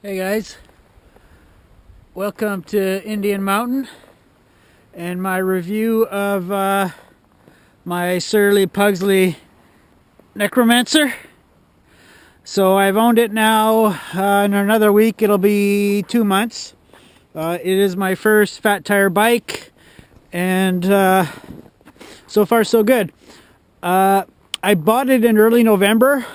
Hey guys, welcome to Indian Mountain and my review of my Surly Pugsley Necromancer. So I've owned it now. In another week it'll be 2 months. It is my first fat tire bike, and so far so good. I bought it in early November,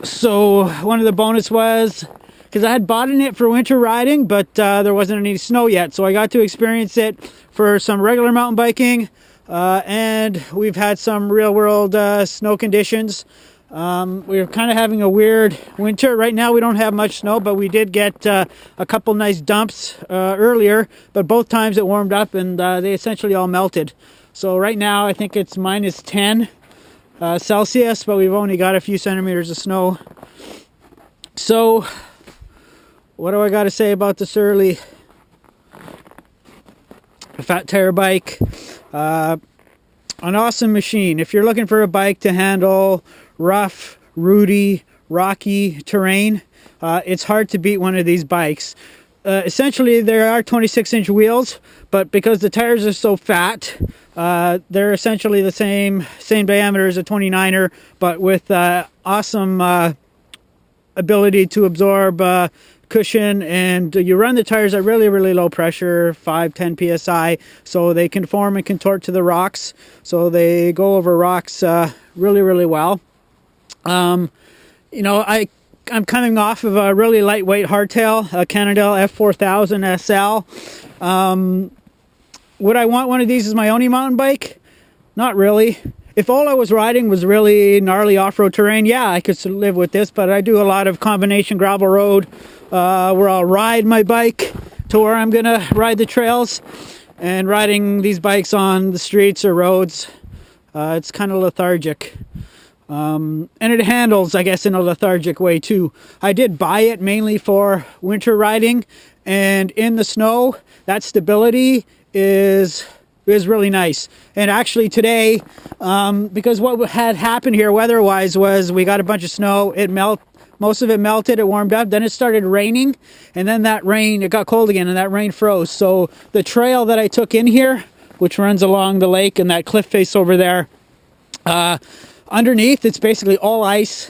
so one of the bonus was because I had bought it for winter riding, but there wasn't any snow yet, so I got to experience it for some regular mountain biking, and we've had some real world snow conditions. We're kind of having a weird winter. Right now we don't have much snow, but we did get a couple nice dumps earlier, but both times it warmed up and they essentially all melted. So right now I think it's minus 10 Celsius, but we've only got a few centimeters of snow. So what do I got to say about the Surly fat tire bike? An awesome machine. If you're looking for a bike to handle rough, rooty, rocky terrain, it's hard to beat one of these bikes. Essentially, there are 26-inch wheels, but because the tires are so fat, they're essentially the same diameter as a 29er, but with awesome ability to absorb cushion, and you run the tires at really low pressure, 5-10 psi, so they conform and contort to the rocks, so they go over rocks really well. I'm coming off of a really lightweight hardtail, a Cannondale F4000 SL. Would I want one of these as my only mountain bike? Not really. If all I was riding was really gnarly off-road terrain, yeah, I could live with this, but I do a lot of combination gravel road where I'll ride my bike to where I'm going to ride the trails, and riding these bikes on the streets or roads, it's kind of lethargic. And it handles, I guess, in a lethargic way too. I did buy it mainly for winter riding, and in the snow, that stability is really nice. And actually today, because what had happened here weather-wise was we got a bunch of snow, most of it melted, it warmed up, then it started raining, and then that rain, it got cold again, and that rain froze. So the trail that I took in here, which runs along the lake and that cliff face over there, underneath it's basically all ice,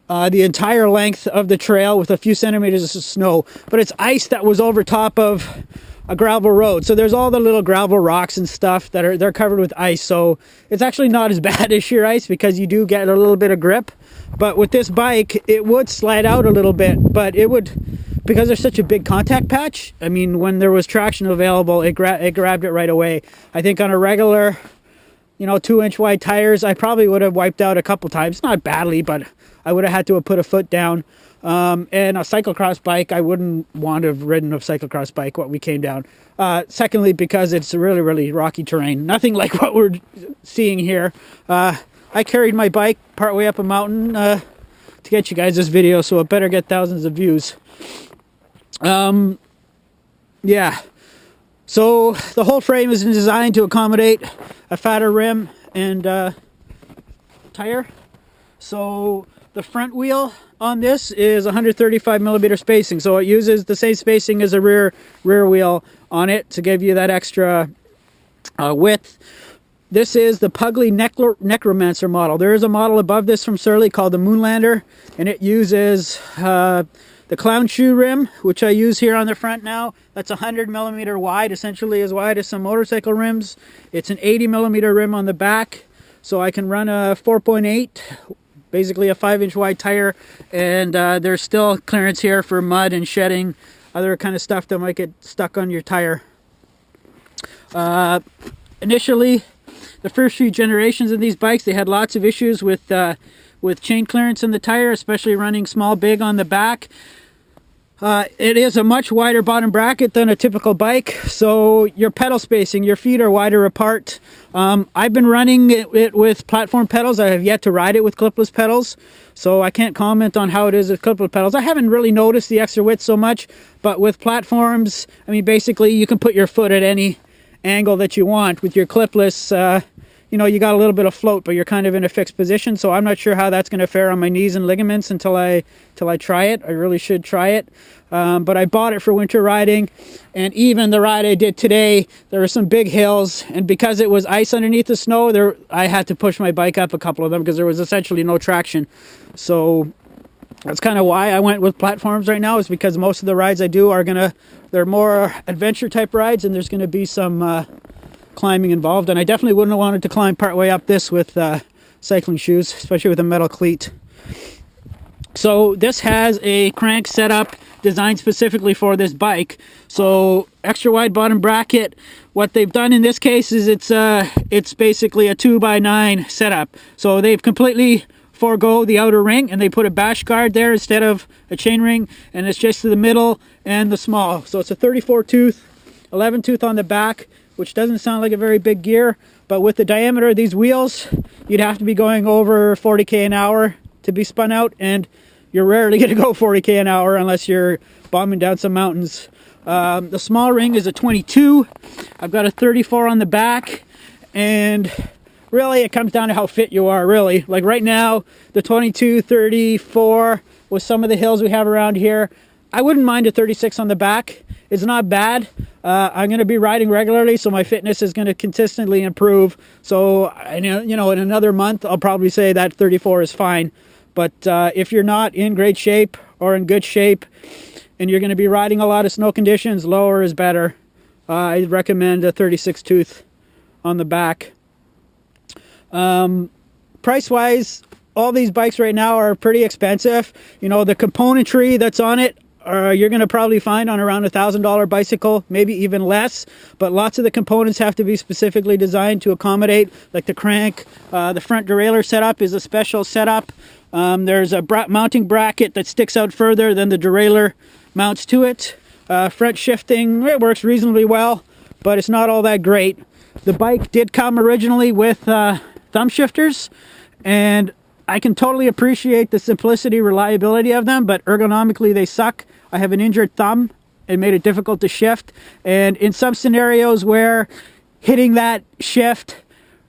the entire length of the trail with a few centimeters of snow, but it's ice that was over top of a gravel road, so there's all the little gravel rocks and stuff that they're covered with ice, so it's actually not as bad as sheer ice because you do get a little bit of grip. But with this bike it would slide out a little bit, but it would, because there's such a big contact patch, I mean, when there was traction available, it grabbed it right away. I think on a regular 2-inch wide tires, I probably would have wiped out a couple times, not badly, but I would have had to have put a foot down. And a cyclocross bike, I wouldn't want to have ridden a cyclocross bike what we came down. Secondly, because it's really rocky terrain. Nothing like what we're seeing here. I carried my bike partway up a mountain to get you guys this video, so it better get thousands of views. Yeah. So the whole frame is designed to accommodate a fatter rim and tire. So the front wheel on this is 135 millimeter spacing, so it uses the same spacing as a rear wheel on it to give you that extra width. This is the Pugsley Necromancer model. There is a model above this from Surly called the Moonlander, and it uses the clown shoe rim, which I use here on the front now. That's 100 millimeter wide, essentially as wide as some motorcycle rims. It's an 80 millimeter rim on the back, so I can run a 4.8, basically a 5-inch wide tire, and there's still clearance here for mud and shedding, other kind of stuff that might get stuck on your tire. Initially, the first few generations of these bikes, they had lots of issues with chain clearance in the tire, especially running small big on the back. It is a much wider bottom bracket than a typical bike, so your pedal spacing, your feet are wider apart. I've been running it with platform pedals. I have yet to ride it with clipless pedals, so I can't comment on how it is with clipless pedals. I haven't really noticed the extra width so much, but with platforms, I mean, basically you can put your foot at any angle that you want. With your clipless, you know, you got a little bit of float, but you're kind of in a fixed position. So I'm not sure how that's going to fare on my knees and ligaments until I try it. I really should try it. But I bought it for winter riding, and even the ride I did today, there were some big hills, and because it was ice underneath the snow, I had to push my bike up a couple of them because there was essentially no traction. So that's kind of why I went with platforms right now, is because most of the rides I do they're more adventure type rides, and there's gonna be some climbing involved, and I definitely wouldn't have wanted to climb part way up this with cycling shoes, especially with a metal cleat. So this has a crank setup designed specifically for this bike. So extra wide bottom bracket. What they've done in this case is it's basically a 2x9 setup. So they've completely forego the outer ring, and they put a bash guard there instead of a chain ring, and it's just to the middle and the small. So it's a 34 tooth, 11 tooth on the back, which doesn't sound like a very big gear, but with the diameter of these wheels, you'd have to be going over 40k an hour to be spun out, and you're rarely going to go 40k an hour unless you're bombing down some mountains. The small ring is a 22. I've got a 34 on the back, and really it comes down to how fit you are, really. Like right now, the 22, 34, with some of the hills we have around here, I wouldn't mind a 36 on the back. It's not bad. I'm going to be riding regularly, so my fitness is going to consistently improve. So, you know, in another month, I'll probably say that 34 is fine. But if you're not in great shape or in good shape, and you're going to be riding a lot of snow conditions, lower is better. I recommend a 36 tooth on the back. Price-wise, all these bikes right now are pretty expensive. You know, the componentry that's on it, you're going to probably find on around $1,000 bicycle, maybe even less. But lots of the components have to be specifically designed to accommodate, like the crank. The front derailleur setup is a special setup. There's a mounting bracket that sticks out further than the derailleur mounts to it. Front shifting, it works reasonably well, but it's not all that great. The bike did come originally with thumb shifters, and I can totally appreciate the simplicity, reliability of them, but ergonomically they suck. I have an injured thumb. It made it difficult to shift, and in some scenarios where hitting that shift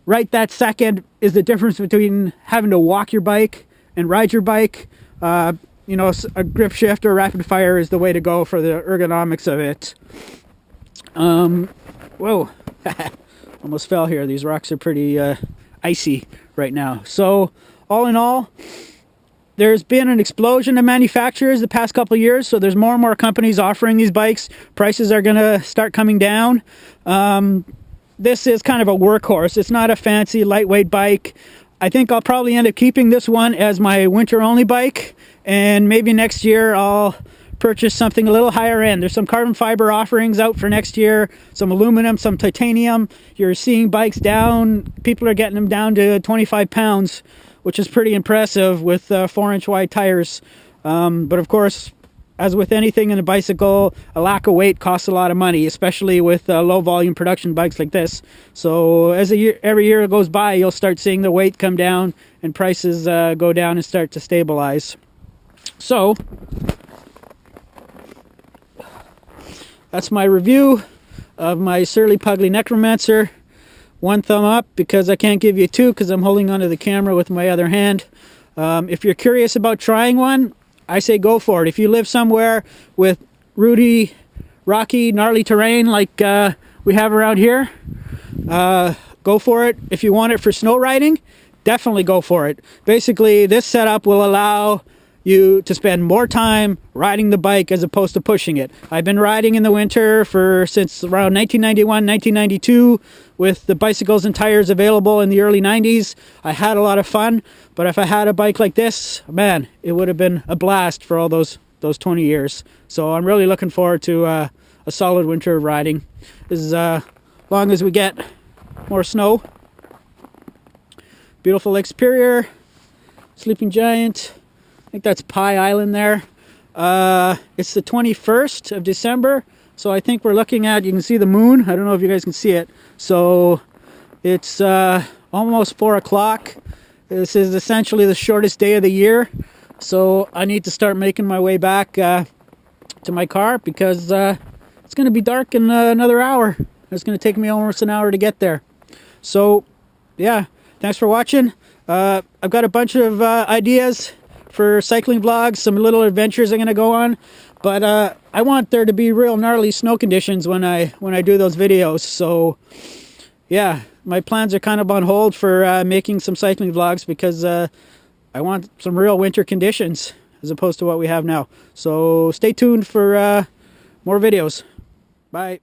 right that second is the difference between having to walk your bike and ride your bike, you know, a grip shift or rapid fire is the way to go for the ergonomics of it. Whoa, almost fell here. These rocks are pretty icy right now. So all in all, there's been an explosion of manufacturers the past couple of years, so there's more and more companies offering these bikes. Prices are going to start coming down. This is kind of a workhorse. It's not a fancy lightweight bike. I think I'll probably end up keeping this one as my winter only bike, and maybe next year I'll purchase something a little higher end. There's some carbon fiber offerings out for next year, some aluminum, some titanium. You're seeing bikes down, people are getting them down to 25 pounds, which is pretty impressive with 4-inch wide tires. But of course, as with anything in a bicycle, a lack of weight costs a lot of money, especially with low volume production bikes like this. So as every year goes by, you'll start seeing the weight come down and prices go down and start to stabilize. So that's my review of my Surly Pugly Necromancer. One thumb up because I can't give you two because I'm holding onto the camera with my other hand. If you're curious about trying one, I say go for it. If you live somewhere with rooty, rocky, gnarly terrain like we have around here, go for it. If you want it for snow riding, definitely go for it. Basically, this setup will allow you to spend more time riding the bike as opposed to pushing it. I've been riding in the winter since around 1991, 1992 with the bicycles and tires available in the early 90s. I had a lot of fun, but if I had a bike like this, man, it would have been a blast for all those 20 years. So I'm really looking forward to a solid winter of riding. As long as we get more snow. Beautiful Lake Superior, Sleeping Giant. I think that's Pie Island there. It's the 21st of December, so I think we're looking at, you can see the moon. I don't know if you guys can see it. So it's almost 4 o'clock. This is essentially the shortest day of the year. So I need to start making my way back to my car because it's going to be dark in another hour. It's going to take me almost an hour to get there. So yeah, thanks for watching. I've got a bunch of ideas for cycling vlogs, some little adventures I'm going to go on. But I want there to be real gnarly snow conditions when I do those videos. So yeah, my plans are kind of on hold for making some cycling vlogs because I want some real winter conditions as opposed to what we have now. So stay tuned for more videos. Bye.